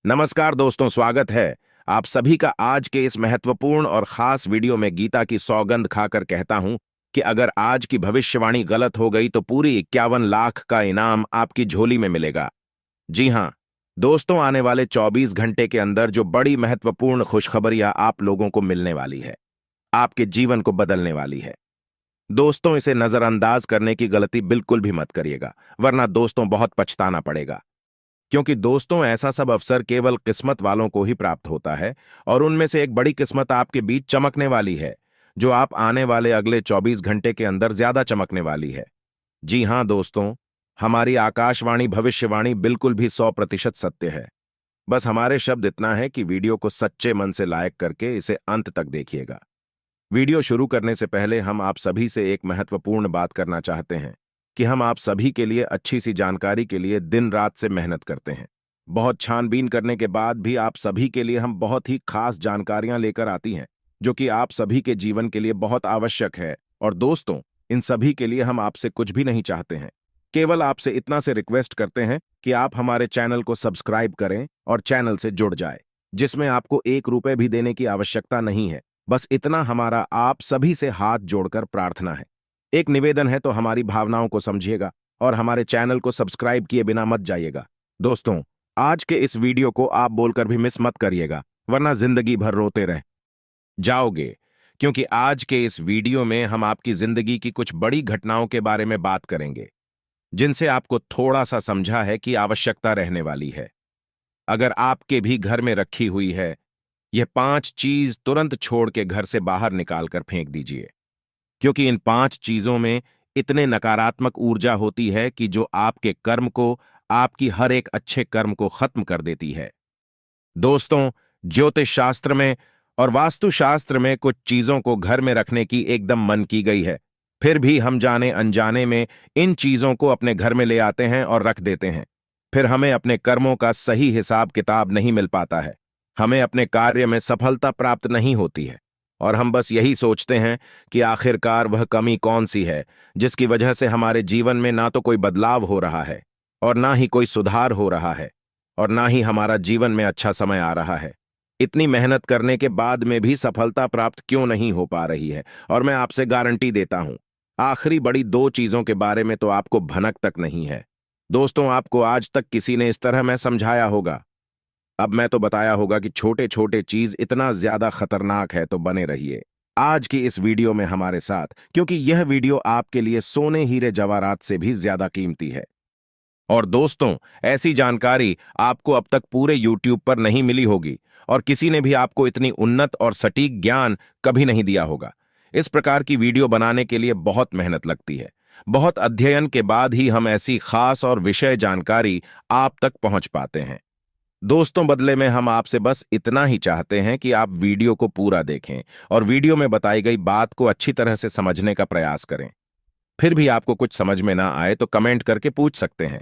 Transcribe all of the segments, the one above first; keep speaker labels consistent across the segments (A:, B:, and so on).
A: नमस्कार दोस्तों, स्वागत है आप सभी का आज के इस महत्वपूर्ण और खास वीडियो में। गीता की सौगंध खाकर कहता हूं कि अगर आज की भविष्यवाणी गलत हो गई तो पूरी 51 लाख का इनाम आपकी झोली में मिलेगा। जी हां दोस्तों, आने वाले 24 घंटे के अंदर जो बड़ी महत्वपूर्ण खुशखबरियां आप लोगों को मिलने वाली है, आपके जीवन को बदलने वाली है। दोस्तों, इसे नजरअंदाज करने की गलती बिल्कुल भी मत करिएगा, वरना दोस्तों बहुत पछताना पड़ेगा। क्योंकि दोस्तों, ऐसा सब अवसर केवल किस्मत वालों को ही प्राप्त होता है, और उनमें से एक बड़ी किस्मत आपके बीच चमकने वाली है, जो आप आने वाले अगले 24 घंटे के अंदर ज्यादा चमकने वाली है। जी हां दोस्तों, हमारी आकाशवाणी भविष्यवाणी बिल्कुल भी 100% सत्य है। बस हमारे शब्द इतना है कि वीडियो को सच्चे मन से लाइक करके इसे अंत तक देखिएगा। वीडियो शुरू करने से पहले हम आप सभी से एक महत्वपूर्ण बात करना चाहते हैं कि हम आप सभी के लिए अच्छी सी जानकारी के लिए दिन रात से मेहनत करते हैं। बहुत छानबीन करने के बाद भी आप सभी के लिए हम बहुत ही खास जानकारियां लेकर आती हैं, जो कि आप सभी के जीवन के लिए बहुत आवश्यक है। और दोस्तों, इन सभी के लिए हम आपसे कुछ भी नहीं चाहते हैं, केवल आपसे इतना से रिक्वेस्ट करते हैं कि आप हमारे चैनल को सब्सक्राइब करें और चैनल से जुड़ जाए, जिसमें आपको 1 रुपए भी देने की आवश्यकता नहीं है। बस इतना हमारा आप सभी से हाथ जोड़कर प्रार्थना है। एक निवेदन है, तो हमारी भावनाओं को समझिएगा और हमारे चैनल को सब्सक्राइब किए बिना मत जाइएगा। दोस्तों, आज के इस वीडियो को आप बोलकर भी मिस मत करिएगा, वरना जिंदगी भर रोते रह जाओगे। क्योंकि आज के इस वीडियो में हम आपकी जिंदगी की कुछ बड़ी घटनाओं के बारे में बात करेंगे, जिनसे आपको थोड़ा सा समझा है कि आवश्यकता रहने वाली है। अगर आपके भी घर में रखी हुई है, यह 5 चीज तुरंत छोड़ के घर से बाहर निकाल कर फेंक दीजिए। क्योंकि इन 5 चीजों में इतने नकारात्मक ऊर्जा होती है कि जो आपके कर्म को, आपकी हर एक अच्छे कर्म को खत्म कर देती है। दोस्तों, ज्योतिष शास्त्र में और वास्तुशास्त्र में कुछ चीजों को घर में रखने की एकदम मन की गई है। फिर भी हम जाने अनजाने में इन चीजों को अपने घर में ले आते हैं और रख देते हैं। फिर हमें अपने कर्मों का सही हिसाब किताब नहीं मिल पाता है, हमें अपने कार्य में सफलता प्राप्त नहीं होती है, और हम बस यही सोचते हैं कि आखिरकार वह कमी कौन सी है जिसकी वजह से हमारे जीवन में ना तो कोई बदलाव हो रहा है, और ना ही कोई सुधार हो रहा है, और ना ही हमारा जीवन में अच्छा समय आ रहा है। इतनी मेहनत करने के बाद में भी सफलता प्राप्त क्यों नहीं हो पा रही है? और मैं आपसे गारंटी देता हूं, आखिरी बड़ी 2 चीजों के बारे में तो आपको भनक तक नहीं है। दोस्तों, आपको आज तक किसी ने इस तरह मैं समझाया होगा, अब मैं तो बताया होगा कि छोटे छोटे चीज इतना ज्यादा खतरनाक है, तो बने रहिए आज की इस वीडियो में हमारे साथ, क्योंकि यह वीडियो आपके लिए सोने हीरे जवाहरात से भी ज्यादा कीमती है। और दोस्तों, ऐसी जानकारी आपको अब तक पूरे YouTube पर नहीं मिली होगी, और किसी ने भी आपको इतनी उन्नत और सटीक ज्ञान कभी नहीं दिया होगा। इस प्रकार की वीडियो बनाने के लिए बहुत मेहनत लगती है। बहुत अध्ययन के बाद ही हम ऐसी खास और विषय जानकारी आप तक पहुंच पाते हैं। दोस्तों, बदले में हम आपसे बस इतना ही चाहते हैं कि आप वीडियो को पूरा देखें और वीडियो में बताई गई बात को अच्छी तरह से समझने का प्रयास करें। फिर भी आपको कुछ समझ में ना आए तो कमेंट करके पूछ सकते हैं।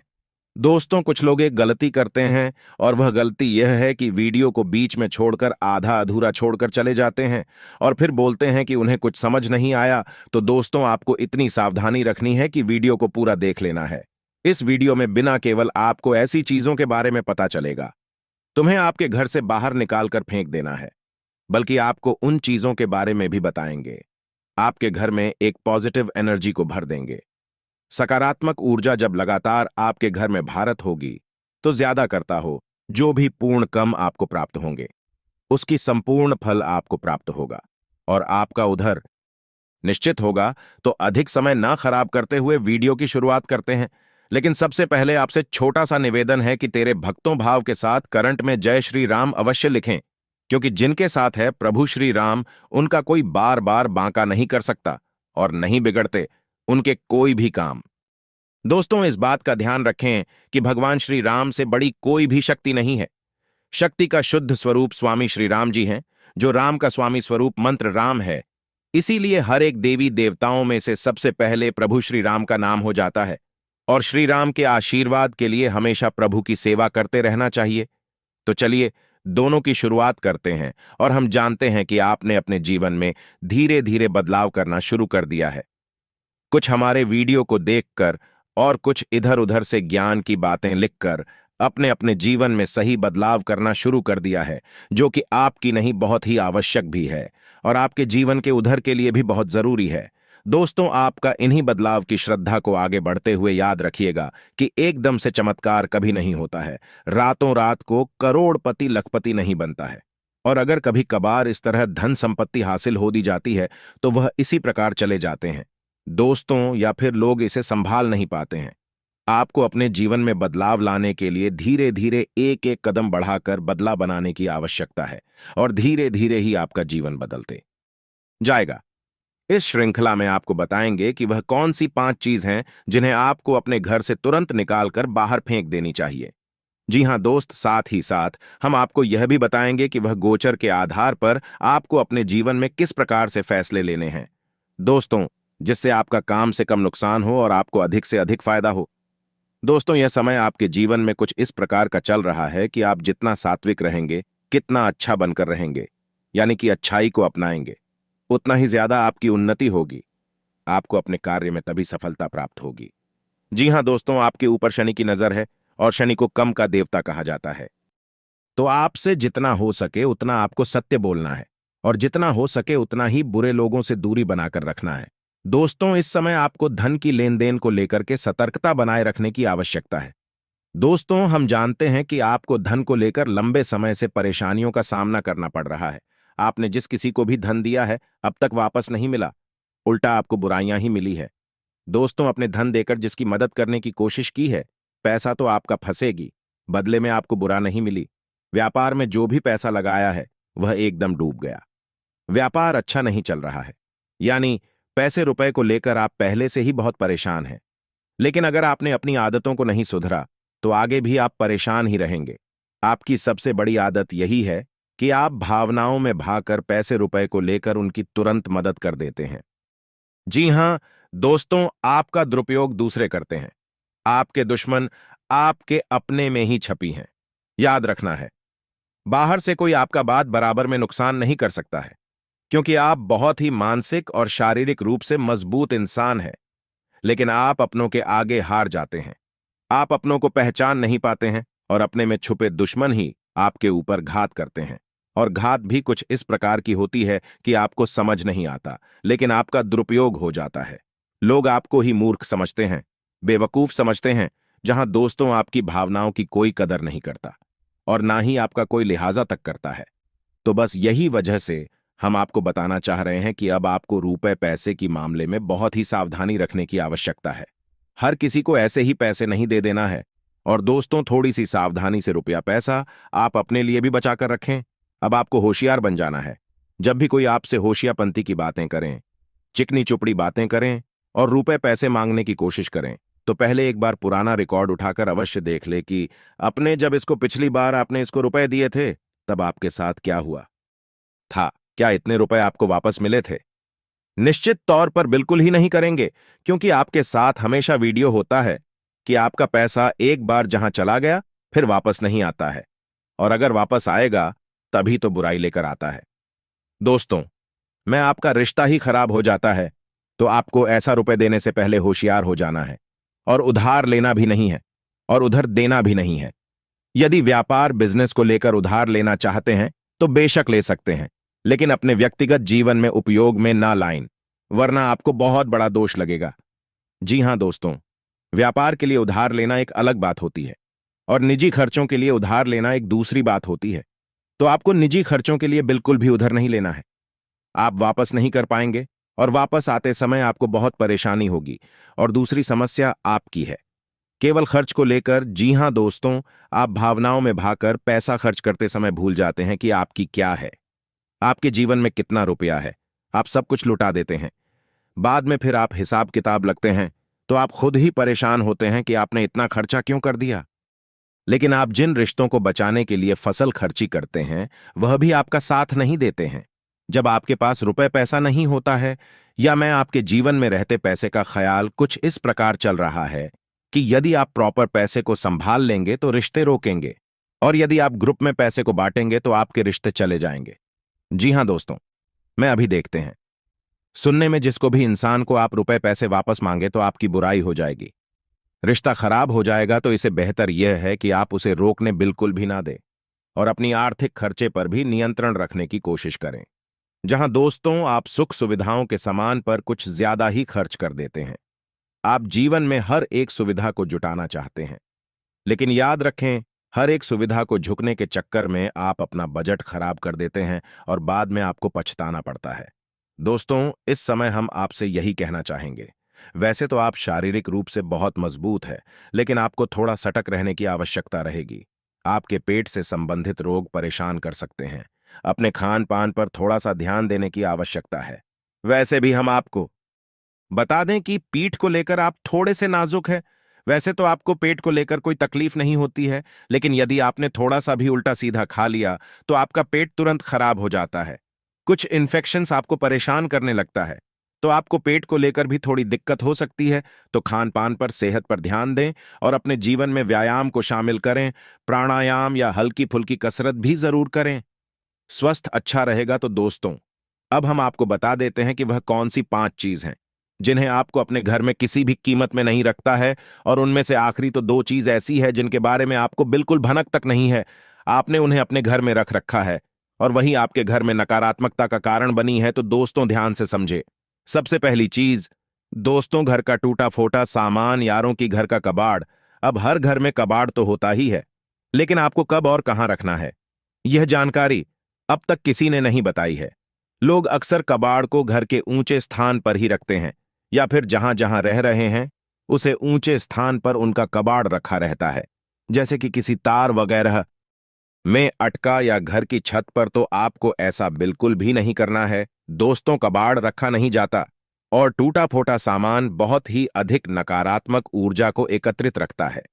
A: दोस्तों, कुछ लोग एक गलती करते हैं, और वह गलती यह है कि वीडियो को बीच में छोड़कर आधा अधूरा छोड़कर चले जाते हैं और फिर बोलते हैं कि उन्हें कुछ समझ नहीं आया। तो दोस्तों, आपको इतनी सावधानी रखनी है कि वीडियो को पूरा देख लेना है। इस वीडियो में बिना केवल आपको ऐसी चीजों के बारे में पता चलेगा तुम्हें आपके घर से बाहर निकालकर फेंक देना है, बल्कि आपको उन चीजों के बारे में भी बताएंगे आपके घर में एक पॉजिटिव एनर्जी को भर देंगे। सकारात्मक ऊर्जा जब लगातार आपके घर में भारत होगी, तो ज्यादा करता हो जो भी पूर्ण कम आपको प्राप्त होंगे, उसकी संपूर्ण फल आपको प्राप्त होगा, और आपका उधर निश्चित होगा। तो अधिक समय ना खराब करते हुए वीडियो की शुरुआत करते हैं। लेकिन सबसे पहले आपसे छोटा सा निवेदन है कि तेरे भक्तों भाव के साथ करंट में जय श्री राम अवश्य लिखें, क्योंकि जिनके साथ है प्रभु श्री राम, उनका कोई बार बार बांका नहीं कर सकता, और नहीं बिगड़ते उनके कोई भी काम। दोस्तों, इस बात का ध्यान रखें कि भगवान श्री राम से बड़ी कोई भी शक्ति नहीं है। शक्ति का शुद्ध स्वरूप स्वामी श्री राम जी हैं, जो राम का स्वामी स्वरूप मंत्र राम है। इसीलिए हर एक देवी देवताओं में से सबसे पहले प्रभु श्री राम का नाम हो जाता है, और श्री राम के आशीर्वाद के लिए हमेशा प्रभु की सेवा करते रहना चाहिए। तो चलिए दोनों की शुरुआत करते हैं, और हम जानते हैं कि आपने अपने जीवन में धीरे धीरे बदलाव करना शुरू कर दिया है। कुछ हमारे वीडियो को देखकर और कुछ इधर उधर से ज्ञान की बातें लिखकर अपने अपने जीवन में सही बदलाव करना शुरू कर दिया है, जो कि आपकी नहीं बहुत ही आवश्यक भी है और आपके जीवन के उधर के लिए भी बहुत जरूरी है। दोस्तों, आपका इन्हीं बदलाव की श्रद्धा को आगे बढ़ते हुए याद रखिएगा कि एकदम से चमत्कार कभी नहीं होता है। रातों रात को करोड़पति लखपति नहीं बनता है। और अगर कभी कभार इस तरह धन संपत्ति हासिल हो दी जाती है तो वह इसी प्रकार चले जाते हैं दोस्तों, या फिर लोग इसे संभाल नहीं पाते हैं। आपको अपने जीवन में बदलाव लाने के लिए धीरे धीरे एक एक कदम बढ़ाकर बदला बनाने की आवश्यकता है और धीरे धीरे ही आपका जीवन बदलते जाएगा। इस श्रृंखला में आपको बताएंगे कि वह कौन सी 5 चीज हैं जिन्हें आपको अपने घर से तुरंत निकालकर बाहर फेंक देनी चाहिए। जी हां दोस्त, साथ ही साथ हम आपको यह भी बताएंगे कि वह गोचर के आधार पर आपको अपने जीवन में किस प्रकार से फैसले लेने हैं दोस्तों, जिससे आपका काम से कम नुकसान हो और आपको अधिक से अधिक फायदा हो। दोस्तों, यह समय आपके जीवन में कुछ इस प्रकार का चल रहा है कि आप जितना सात्विक रहेंगे, कितना अच्छा बनकर रहेंगे, यानी कि अच्छाई को अपनाएंगे, उतना ही ज्यादा आपकी उन्नति होगी। आपको अपने कार्य में तभी सफलता प्राप्त होगी। जी हां दोस्तों, आपके ऊपर शनि की नजर है और शनि को कम का देवता कहा जाता है। तो आपसे जितना हो सके उतना आपको सत्य बोलना है और जितना हो सके उतना ही बुरे लोगों से दूरी बनाकर रखना है। दोस्तों, इस समय आपको धन की लेन देन को लेकर के सतर्कता बनाए रखने की आवश्यकता है। दोस्तों, हम जानते हैं कि आपको धन को लेकर लंबे समय से परेशानियों का सामना करना पड़ रहा है। आपने जिस किसी को भी धन दिया है अब तक वापस नहीं मिला, उल्टा आपको बुराइयां ही मिली है। दोस्तों, अपने धन देकर जिसकी मदद करने की कोशिश की है, पैसा तो आपका फंसेगी, बदले में आपको बुरा नहीं मिली। व्यापार में जो भी पैसा लगाया है वह एकदम डूब गया। व्यापार अच्छा नहीं चल रहा है, यानी पैसे रुपए को लेकर आप पहले से ही बहुत परेशान हैं। लेकिन अगर आपने अपनी आदतों को नहीं सुधरा तो आगे भी आप परेशान ही रहेंगे। आपकी सबसे बड़ी आदत यही है कि आप भावनाओं में भागकर पैसे रुपए को लेकर उनकी तुरंत मदद कर देते हैं। जी हां दोस्तों, आपका दुरुपयोग दूसरे करते हैं। आपके दुश्मन आपके अपने में ही छपी हैं। याद रखना है, बाहर से कोई आपका बात बराबर में नुकसान नहीं कर सकता है, क्योंकि आप बहुत ही मानसिक और शारीरिक रूप से मजबूत इंसान हैं। लेकिन आप अपनों के आगे हार जाते हैं। आप अपनों को पहचान नहीं पाते हैं और अपने में छुपे दुश्मन ही आपके ऊपर घात करते हैं। और घात भी कुछ इस प्रकार की होती है कि आपको समझ नहीं आता, लेकिन आपका दुरुपयोग हो जाता है। लोग आपको ही मूर्ख समझते हैं, बेवकूफ समझते हैं, जहां दोस्तों आपकी भावनाओं की कोई कदर नहीं करता और ना ही आपका कोई लिहाजा तक करता है। तो बस यही वजह से हम आपको बताना चाह रहे हैं कि अब आपको रुपए पैसे की मामले में बहुत ही सावधानी रखने की आवश्यकता है। हर किसी को ऐसे ही पैसे नहीं दे देना है। और दोस्तों, थोड़ी सी सावधानी से रुपया पैसा आप अपने लिए भी बचा कर रखें। अब आपको होशियार बन जाना है। जब भी कोई आपसे होशियापंती की बातें करें, चिकनी चुपड़ी बातें करें और रुपए पैसे मांगने की कोशिश करें, तो पहले एक बार पुराना रिकॉर्ड उठाकर अवश्य देख ले कि अपने जब इसको पिछली बार आपने इसको रुपए दिए थे तब आपके साथ क्या हुआ था। क्या इतने रुपए आपको वापस मिले थे? निश्चित तौर पर बिल्कुल ही नहीं करेंगे, क्योंकि आपके साथ हमेशा वीडियो होता है कि आपका पैसा एक बार जहां चला गया फिर वापस नहीं आता है, और अगर वापस आएगा तभी तो बुराई लेकर आता है। दोस्तों, मैं आपका रिश्ता ही खराब हो जाता है तो आपको ऐसा रुपए देने से पहले होशियार हो जाना है और उधार लेना भी नहीं है और उधर देना भी नहीं है। यदि व्यापार बिजनेस को लेकर उधार लेना चाहते हैं तो बेशक ले सकते हैं, लेकिन अपने व्यक्तिगत जीवन में उपयोग में ना लाएं, वरना आपको बहुत बड़ा दोष लगेगा। जी हां दोस्तों, व्यापार के लिए उधार लेना एक अलग बात होती है और निजी खर्चों के लिए उधार लेना एक दूसरी बात होती है। तो आपको निजी खर्चों के लिए बिल्कुल भी उधार नहीं लेना है। आप वापस नहीं कर पाएंगे और वापस आते समय आपको बहुत परेशानी होगी। और दूसरी समस्या आपकी है, केवल खर्च को लेकर। जी हां दोस्तों, आप भावनाओं में भागकर पैसा खर्च करते समय भूल जाते हैं कि आपकी क्या है, आपके जीवन में कितना रुपया है। आप सब कुछ लुटा देते हैं। बाद में फिर आप हिसाब किताब लगते हैं तो आप खुद ही परेशान होते हैं कि आपने इतना खर्चा क्यों कर दिया। लेकिन आप जिन रिश्तों को बचाने के लिए फसल खर्ची करते हैं वह भी आपका साथ नहीं देते हैं। जब आपके पास रुपए पैसा नहीं होता है, या मैं आपके जीवन में रहते पैसे का ख्याल कुछ इस प्रकार चल रहा है कि यदि आप प्रॉपर पैसे को संभाल लेंगे तो रिश्ते रोकेंगे, और यदि आप ग्रुप में पैसे को बांटेंगे तो आपके रिश्ते चले जाएंगे। जी हां दोस्तों, मैं अभी देखते हैं सुनने में जिसको भी इंसान को आप रुपए पैसे वापस मांगे तो आपकी बुराई हो जाएगी। रिश्ता खराब हो जाएगा तो इसे बेहतर यह है कि आप उसे रोकने बिल्कुल भी ना दें और अपनी आर्थिक खर्चे पर भी नियंत्रण रखने की कोशिश करें। जहां दोस्तों आप सुख सुविधाओं के सामान पर कुछ ज्यादा ही खर्च कर देते हैं। आप जीवन में हर एक सुविधा को जुटाना चाहते हैं, लेकिन याद रखें, हर एक सुविधा को झुकने के चक्कर में आप अपना बजट खराब कर देते हैं और बाद में आपको पछताना पड़ता है। दोस्तों, इस समय हम आपसे यही कहना चाहेंगे। वैसे तो आप शारीरिक रूप से बहुत मजबूत है, लेकिन आपको थोड़ा सतर्क रहने की आवश्यकता रहेगी। आपके पेट से संबंधित रोग परेशान कर सकते हैं। अपने खान पान पर थोड़ा सा ध्यान देने की आवश्यकता है। वैसे भी हम आपको बता दें कि पीठ को लेकर आप थोड़े से नाजुक हैं। वैसे तो आपको पेट को लेकर कोई तकलीफ नहीं होती है, लेकिन यदि आपने थोड़ा सा भी उल्टा सीधा खा लिया तो आपका पेट तुरंत खराब हो जाता है। कुछ इन्फेक्शंस आपको परेशान करने लगता है, तो आपको पेट को लेकर भी थोड़ी दिक्कत हो सकती है। तो खान पान पर, सेहत पर ध्यान दें और अपने जीवन में व्यायाम को शामिल करें। प्राणायाम या हल्की फुल्की कसरत भी जरूर करें। स्वस्थ अच्छा रहेगा। तो दोस्तों, अब हम आपको बता देते हैं कि वह कौन सी 5 चीज हैं जिन्हें आपको अपने घर में किसी भी कीमत में नहीं रखता है। और उनमें से आखिरी तो 2 चीज ऐसी है जिनके बारे में आपको बिल्कुल भनक तक नहीं है। आपने उन्हें अपने घर में रख रखा है और वही आपके घर में नकारात्मकता का कारण बनी है। तो दोस्तों, ध्यान से समझे। सबसे पहली चीज, दोस्तों, घर का टूटा फोटा सामान, यारों की घर का कबाड़। अब हर घर में कबाड़ तो होता ही है, लेकिन आपको कब और कहां रखना है, यह जानकारी अब तक किसी ने नहीं बताई है। लोग अक्सर कबाड़ को घर के ऊंचे स्थान पर ही रखते हैं, या फिर जहां जहां रह रहे हैं उसे ऊंचे स्थान पर उनका कबाड़ रखा रहता है, जैसे कि किसी तार वगैरह में अटका या घर की छत पर। तो आपको ऐसा बिल्कुल भी नहीं करना है। दोस्तों, कबाड़ रखा नहीं जाता और टूटा फोटा सामान बहुत ही अधिक नकारात्मक ऊर्जा को एकत्रित रखता है,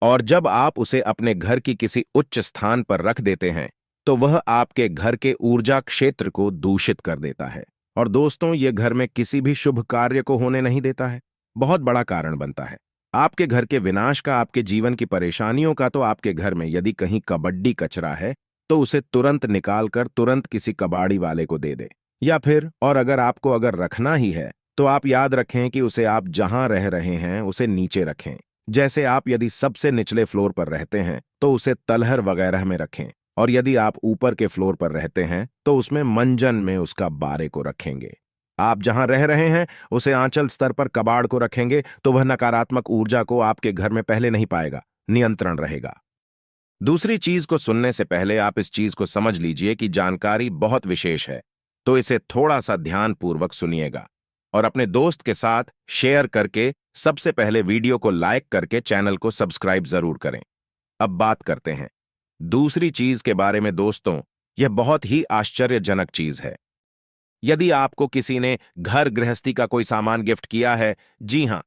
A: और जब आप उसे अपने घर की किसी उच्च स्थान पर रख देते हैं तो वह आपके घर के ऊर्जा क्षेत्र को दूषित कर देता है। और दोस्तों, यह घर में किसी भी शुभ कार्य को होने नहीं देता है, बहुत बड़ा कारण बनता है आपके घर के विनाश का, आपके जीवन की परेशानियों का। तो आपके घर में यदि कहीं कबड्डी कचरा है तो उसे तुरंत निकालकर तुरंत किसी कबाड़ी वाले को दे दे। या फिर और अगर रखना ही है तो आप याद रखें कि उसे आप जहां रह रहे हैं उसे नीचे रखें। जैसे आप यदि सबसे निचले फ्लोर पर रहते हैं तो उसे तलहर वगैरह में रखें, और यदि आप ऊपर के फ्लोर पर रहते हैं तो उसमें मंजन में उसका बारे को रखेंगे। आप जहां रह रहे हैं उसे आंचल स्तर पर कबाड़ को रखेंगे तो वह नकारात्मक ऊर्जा को आपके घर में पहले नहीं पाएगा, नियंत्रण रहेगा। दूसरी चीज को सुनने से पहले आप इस चीज को समझ लीजिए कि जानकारी बहुत विशेष है, तो इसे थोड़ा सा ध्यानपूर्वक सुनिएगा और अपने दोस्त के साथ शेयर करके, सबसे पहले वीडियो को लाइक करके चैनल को सब्सक्राइब जरूर करें। अब बात करते हैं दूसरी चीज के बारे में। दोस्तों, यह बहुत ही आश्चर्यजनक चीज है। यदि आपको किसी ने घर गृहस्थी का कोई सामान गिफ्ट किया है, जी हां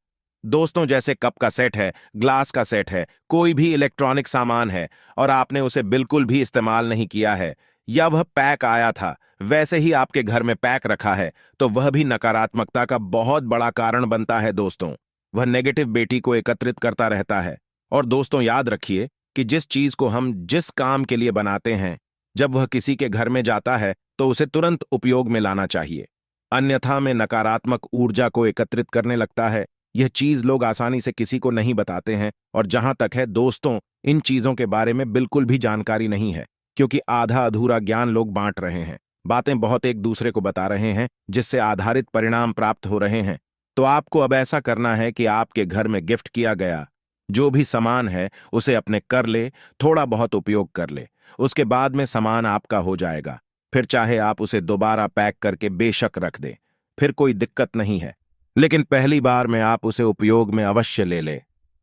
A: दोस्तों, जैसे कप का सेट है, ग्लास का सेट है, कोई भी इलेक्ट्रॉनिक सामान है, और आपने उसे बिल्कुल भी इस्तेमाल नहीं किया है, या वह पैक आया था वैसे ही आपके घर में पैक रखा है, तो वह भी नकारात्मकता का बहुत बड़ा कारण बनता है। दोस्तों, वह नेगेटिव बेटी को एकत्रित करता रहता है। और दोस्तों, याद रखिए कि जिस चीज को हम जिस काम के लिए बनाते हैं, जब वह किसी के घर में जाता है तो उसे तुरंत उपयोग में लाना चाहिए, अन्यथा में नकारात्मक ऊर्जा को एकत्रित करने लगता है। यह चीज लोग आसानी से किसी को नहीं बताते हैं, और जहां तक है दोस्तों, इन चीजों के बारे में बिल्कुल भी जानकारी नहीं है, क्योंकि आधा अधूरा ज्ञान लोग बांट रहे हैं, बातें बहुत एक दूसरे को बता रहे हैं, जिससे आधारित परिणाम प्राप्त हो रहे हैं। तो आपको अब ऐसा करना है कि आपके घर में गिफ्ट किया गया जो भी सामान है उसे अपने कर ले, थोड़ा बहुत उपयोग कर ले, उसके बाद में सामान आपका हो जाएगा। फिर चाहे आप उसे दोबारा पैक करके बेशक रख दें, फिर कोई दिक्कत नहीं है, लेकिन पहली बार में आप उसे उपयोग में अवश्य ले ले।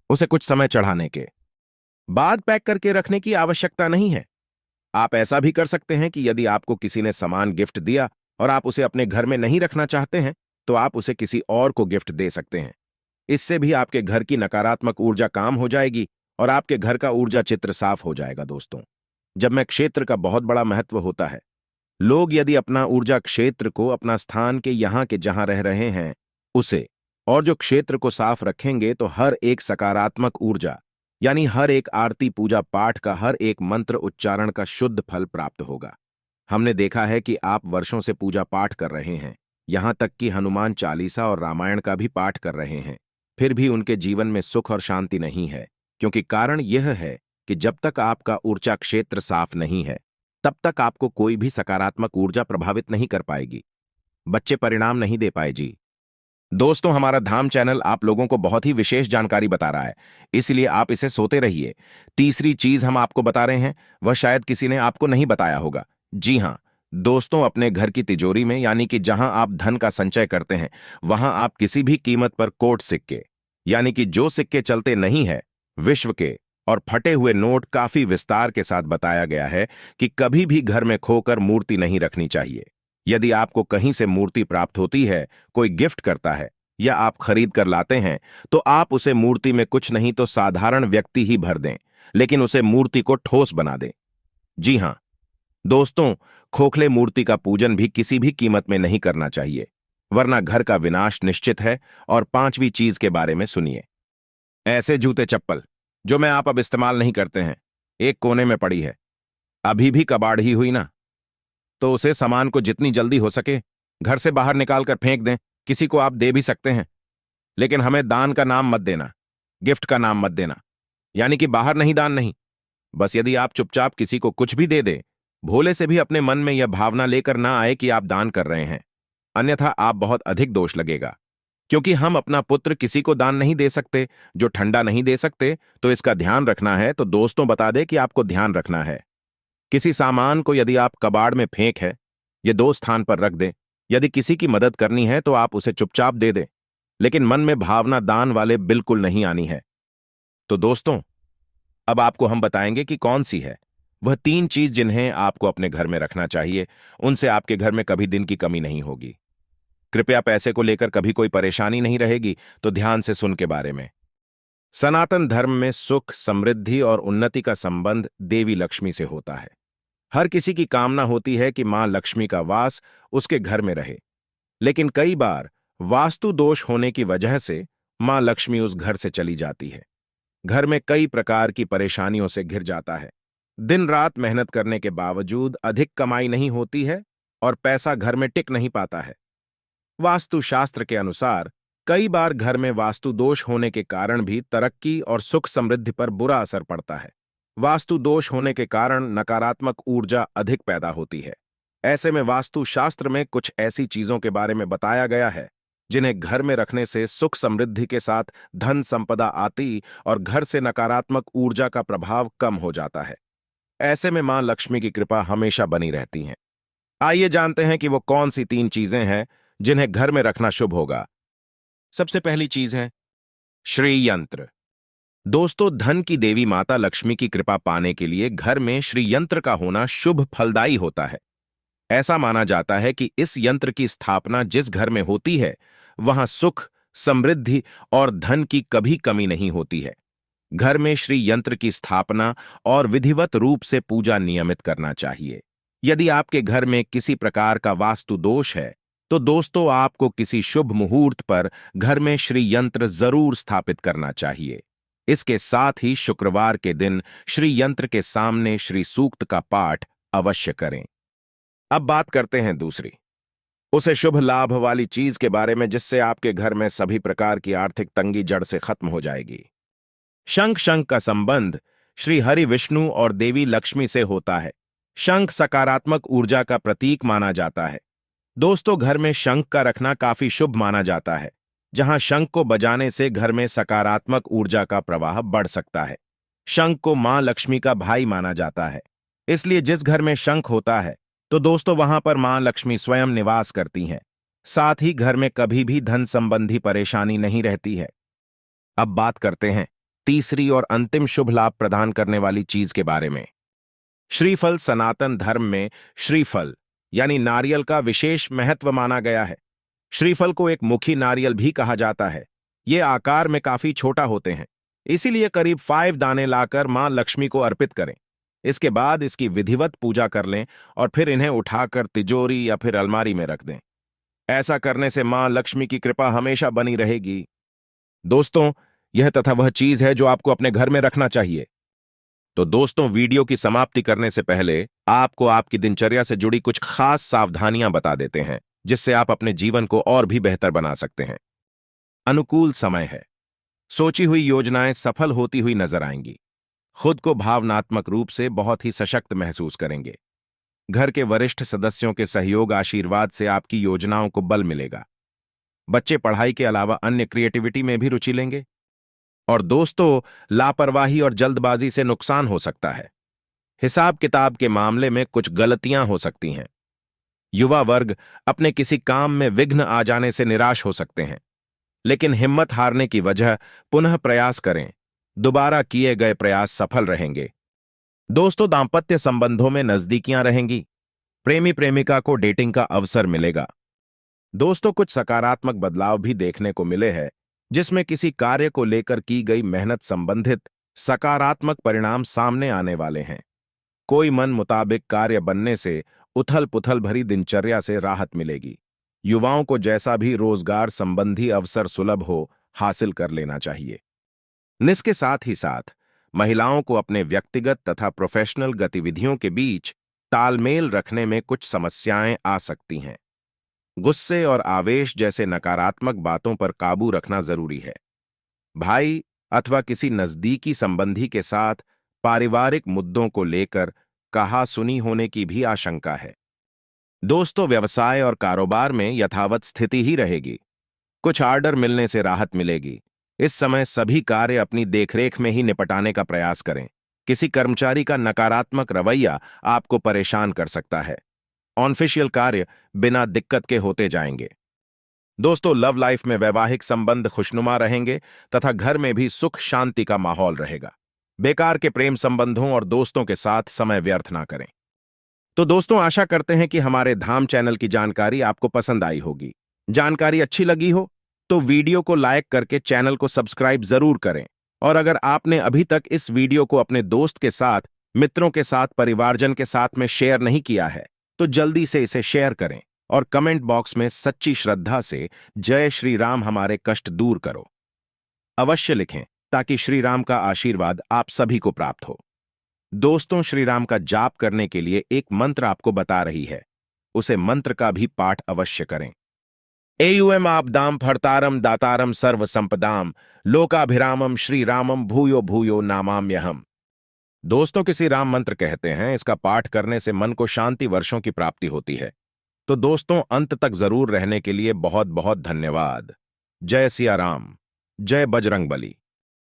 A: उसे कुछ समय चढ़ाने के बाद पैक करके रखने की आवश्यकता नहीं है। आप ऐसा भी कर सकते हैं कि यदि आपको किसी ने सामान गिफ्ट दिया और आप उसे अपने घर में नहीं रखना चाहते हैं तो आप उसे किसी और को गिफ्ट दे सकते हैं। इससे भी आपके घर की नकारात्मक ऊर्जा काम हो जाएगी और आपके घर का ऊर्जा चित्र साफ हो जाएगा। दोस्तों, जब मैं क्षेत्र का बहुत बड़ा महत्व होता है, लोग यदि अपना ऊर्जा क्षेत्र को अपना स्थान के यहाँ के जहां रह रहे हैं उसे और जो क्षेत्र को साफ रखेंगे तो हर एक सकारात्मक ऊर्जा, यानी हर एक आरती पूजा पाठ का हर एक मंत्र उच्चारण का शुद्ध फल प्राप्त होगा। हमने देखा है कि आप वर्षों से पूजा पाठ कर रहे हैं, यहां तक कि हनुमान चालीसा और रामायण का भी पाठ कर रहे हैं, फिर भी उनके जीवन में सुख और शांति नहीं है, क्योंकि कारण यह है कि जब तक आपका ऊर्जा क्षेत्र साफ नहीं है, तब तक आपको कोई भी सकारात्मक ऊर्जा प्रभावित नहीं कर पाएगी। बच्चे परिणाम नहीं दे पाए जी। दोस्तों, हमारा धाम चैनल आप लोगों को बहुत ही विशेष जानकारी बता रहा है, इसलिए आप इसे सोते रहिए। तीसरी चीज हम आपको बता रहे हैं, वह शायद किसी ने आपको नहीं बताया होगा। जी हां दोस्तों, अपने घर की तिजोरी में, यानी कि जहां आप धन का संचय करते हैं, वहां आप किसी भी कीमत पर कोट सिक्के, यानी कि जो सिक्के चलते नहीं है, विश्व के, और फटे हुए नोट काफी विस्तार के साथ बताया गया है कि कभी भी घर में खोकर मूर्ति नहीं रखनी चाहिए। यदि आपको कहीं से मूर्ति प्राप्त होती है, कोई गिफ्ट करता है या आप खरीद कर लाते हैं, तो आप उसे मूर्ति में कुछ नहीं तो साधारण व्यक्ति ही भर दें, लेकिन उसे मूर्ति को ठोस बना दें। जी हां दोस्तों, खोखले मूर्ति का पूजन भी किसी भी कीमत में नहीं करना चाहिए, वरना घर का विनाश निश्चित है। और पांचवी चीज के बारे में सुनिए। ऐसे जूते चप्पल जो मैं आप अब इस्तेमाल नहीं करते हैं, एक कोने में पड़ी है, अभी भी कबाड़ ही हुई ना, तो उसे सामान को जितनी जल्दी हो सके घर से बाहर निकाल कर फेंक दें। किसी को आप दे भी सकते हैं, लेकिन हमें दान का नाम मत देना, गिफ्ट का नाम मत देना, यानी कि बाहर नहीं, दान नहीं। बस यदि आप चुपचाप किसी को कुछ भी दे दे, भोले से भी अपने मन में यह भावना लेकर ना आए कि आप दान कर रहे हैं, अन्यथा आप बहुत अधिक दोष लगेगा। क्योंकि हम अपना पुत्र किसी को दान नहीं दे सकते जो ठंडा नहीं दे सकते, तो इसका ध्यान रखना है। तो दोस्तों, बता दे कि आपको ध्यान रखना है। किसी सामान को यदि आप कबाड़ में फेंक है, ये दो स्थान पर रख दें। यदि किसी की मदद करनी है तो आप उसे चुपचाप दे दें, लेकिन मन में भावना दान वाले बिल्कुल नहीं आनी है। तो दोस्तों, अब आपको हम बताएंगे कि कौन सी है वह तीन चीज जिन्हें आपको अपने घर में रखना चाहिए। उनसे आपके घर में कभी दिन की कमी नहीं होगी। कृपया पैसे को लेकर कभी कोई परेशानी नहीं रहेगी। तो ध्यान से सुन के बारे में। सनातन धर्म में सुख, समृद्धि और उन्नति का संबंध देवी लक्ष्मी से होता है। हर किसी की कामना होती है कि मां लक्ष्मी का वास उसके घर में रहे, लेकिन कई बार वास्तु दोष होने की वजह से मां लक्ष्मी उस घर से चली जाती है। घर में कई प्रकार की परेशानियों से घिर जाता है। दिन रात मेहनत करने के बावजूद अधिक कमाई नहीं होती है और पैसा घर में टिक नहीं पाता है। वास्तु शास्त्र के अनुसार कई बार घर में वास्तु दोष होने के कारण भी तरक्की और सुख समृद्धि पर बुरा असर पड़ता है। वास्तु दोष होने के कारण नकारात्मक ऊर्जा अधिक पैदा होती है। ऐसे में वास्तु शास्त्र में कुछ ऐसी चीजों के बारे में बताया गया है जिन्हें घर में रखने से सुख समृद्धि के साथ धन संपदा आती और घर से नकारात्मक ऊर्जा का प्रभाव कम हो जाता है। ऐसे में मां लक्ष्मी की कृपा हमेशा बनी रहती है। आइए जानते हैं कि वो कौन सी तीन चीजें हैं जिन्हें घर में रखना शुभ होगा। सबसे पहली चीज है श्री यंत्र। दोस्तों, धन की देवी माता लक्ष्मी की कृपा पाने के लिए घर में श्री यंत्र का होना शुभ फलदायी होता है। ऐसा माना जाता है कि इस यंत्र की स्थापना जिस घर में होती है, वहां सुख, समृद्धि और धन की कभी कमी नहीं होती है। घर में श्री यंत्र की स्थापना और विधिवत रूप से पूजा नियमित करना चाहिए। यदि आपके घर में किसी प्रकार का वास्तु दोष है, तो दोस्तों, आपको किसी शुभ मुहूर्त पर घर में श्री यंत्र जरूर स्थापित करना चाहिए। इसके साथ ही शुक्रवार के दिन श्री यंत्र के सामने श्री सूक्त का पाठ अवश्य करें। अब बात करते हैं दूसरी, उसे शुभ लाभ वाली चीज के बारे में, जिससे आपके घर में सभी प्रकार की आर्थिक तंगी जड़ से खत्म हो जाएगी। शंख। शंख का संबंध श्री हरि विष्णु और देवी लक्ष्मी से होता है। शंख सकारात्मक ऊर्जा का प्रतीक माना जाता है। दोस्तों, घर में शंख का रखना काफी शुभ माना जाता है। जहां शंख को बजाने से घर में सकारात्मक ऊर्जा का प्रवाह बढ़ सकता है। शंख को मां लक्ष्मी का भाई माना जाता है, इसलिए जिस घर में शंख होता है, तो दोस्तों, वहां पर मां लक्ष्मी स्वयं निवास करती हैं। साथ ही घर में कभी भी धन संबंधी परेशानी नहीं रहती है। अब बात करते हैं तीसरी और अंतिम शुभ लाभ प्रदान करने वाली चीज के बारे में। श्रीफल। सनातन धर्म में श्रीफल यानी नारियल का विशेष महत्व माना गया है। श्रीफल को एक मुखी नारियल भी कहा जाता है। ये आकार में काफी छोटा होते हैं, इसीलिए करीब 5 दाने लाकर मां लक्ष्मी को अर्पित करें। इसके बाद इसकी विधिवत पूजा कर लें और फिर इन्हें उठाकर तिजोरी या फिर अलमारी में रख दें। ऐसा करने से मां लक्ष्मी की कृपा हमेशा बनी रहेगी। दोस्तों, यह तथा वह चीज है जो आपको अपने घर में रखना चाहिए। तो दोस्तों, वीडियो की समाप्ति करने से पहले आपको आपकी दिनचर्या से जुड़ी कुछ खास सावधानियां बता देते हैं, जिससे आप अपने जीवन को और भी बेहतर बना सकते हैं। अनुकूल समय है। सोची हुई योजनाएं सफल होती हुई नजर आएंगी। खुद को भावनात्मक रूप से बहुत ही सशक्त महसूस करेंगे। घर के वरिष्ठ सदस्यों के सहयोग आशीर्वाद से आपकी योजनाओं को बल मिलेगा। बच्चे पढ़ाई के अलावा अन्य क्रिएटिविटी में भी रुचि लेंगे। और दोस्तों, लापरवाही और जल्दबाजी से नुकसान हो सकता है। हिसाब किताब के मामले में कुछ गलतियां हो सकती हैं। युवा वर्ग अपने किसी काम में विघ्न आ जाने से निराश हो सकते हैं, लेकिन हिम्मत हारने की वजह पुनः प्रयास करें। दोबारा किए गए प्रयास सफल रहेंगे। दोस्तों, दांपत्य संबंधों में नजदीकियां रहेंगी। प्रेमी प्रेमिका को डेटिंग का अवसर मिलेगा। दोस्तों, कुछ सकारात्मक बदलाव भी देखने को मिले हैं, जिसमें किसी कार्य को लेकर की गई मेहनत संबंधित सकारात्मक परिणाम सामने आने वाले हैं। कोई मन मुताबिक कार्य बनने से उथल पुथल भरी दिनचर्या से राहत मिलेगी। युवाओं को जैसा भी रोजगार संबंधी अवसर सुलभ हो, हासिल कर लेना चाहिए। इसके साथ ही साथ महिलाओं को अपने व्यक्तिगत तथा प्रोफेशनल गतिविधियों के बीच तालमेल रखने में कुछ समस्याएं आ सकती हैं। गुस्से और आवेश जैसे नकारात्मक बातों पर काबू रखना जरूरी है। भाई अथवा किसी नजदीकी संबंधी के साथ पारिवारिक मुद्दों को लेकर कहा-सुनी होने की भी आशंका है। दोस्तों, व्यवसाय और कारोबार में यथावत स्थिति ही रहेगी। कुछ ऑर्डर मिलने से राहत मिलेगी। इस समय सभी कार्य अपनी देखरेख में ही निपटाने का प्रयास करें। किसी कर्मचारी का नकारात्मक रवैया आपको परेशान कर सकता है। ऑफिशियल कार्य बिना दिक्कत के होते जाएंगे। दोस्तों, लव लाइफ में वैवाहिक संबंध खुशनुमा रहेंगे तथा घर में भी सुख शांति का माहौल रहेगा। बेकार के प्रेम संबंधों और दोस्तों के साथ समय व्यर्थ ना करें। तो दोस्तों, आशा करते हैं कि हमारे धाम चैनल की जानकारी आपको पसंद आई होगी। जानकारी अच्छी लगी हो तो वीडियो को लाइक करके चैनल को सब्सक्राइब जरूर करें। और अगर आपने अभी तक इस वीडियो को अपने दोस्त के साथ, मित्रों के साथ, परिवारजन के साथ में शेयर नहीं किया है तो जल्दी से इसे शेयर करें और कमेंट बॉक्स में सच्ची श्रद्धा से जय श्री राम हमारे कष्ट दूर करो अवश्य लिखें, ताकि श्री राम का आशीर्वाद आप सभी को प्राप्त हो। दोस्तों, श्री राम का जाप करने के लिए एक मंत्र आपको बता रही है, उसे मंत्र का भी पाठ अवश्य करें। एयुएम आपदाम फर्तारम दातारम सर्व संपदाम लोकाभिरामम श्री रामम भूयो भूयो नामाम्यहम्। दोस्तों, किसी राम मंत्र कहते हैं, इसका पाठ करने से मन को शांति वर्षों की प्राप्ति होती है। तो दोस्तों, अंत तक जरूर रहने के लिए बहुत बहुत धन्यवाद। जय सिया राम, जय बजरंग बली।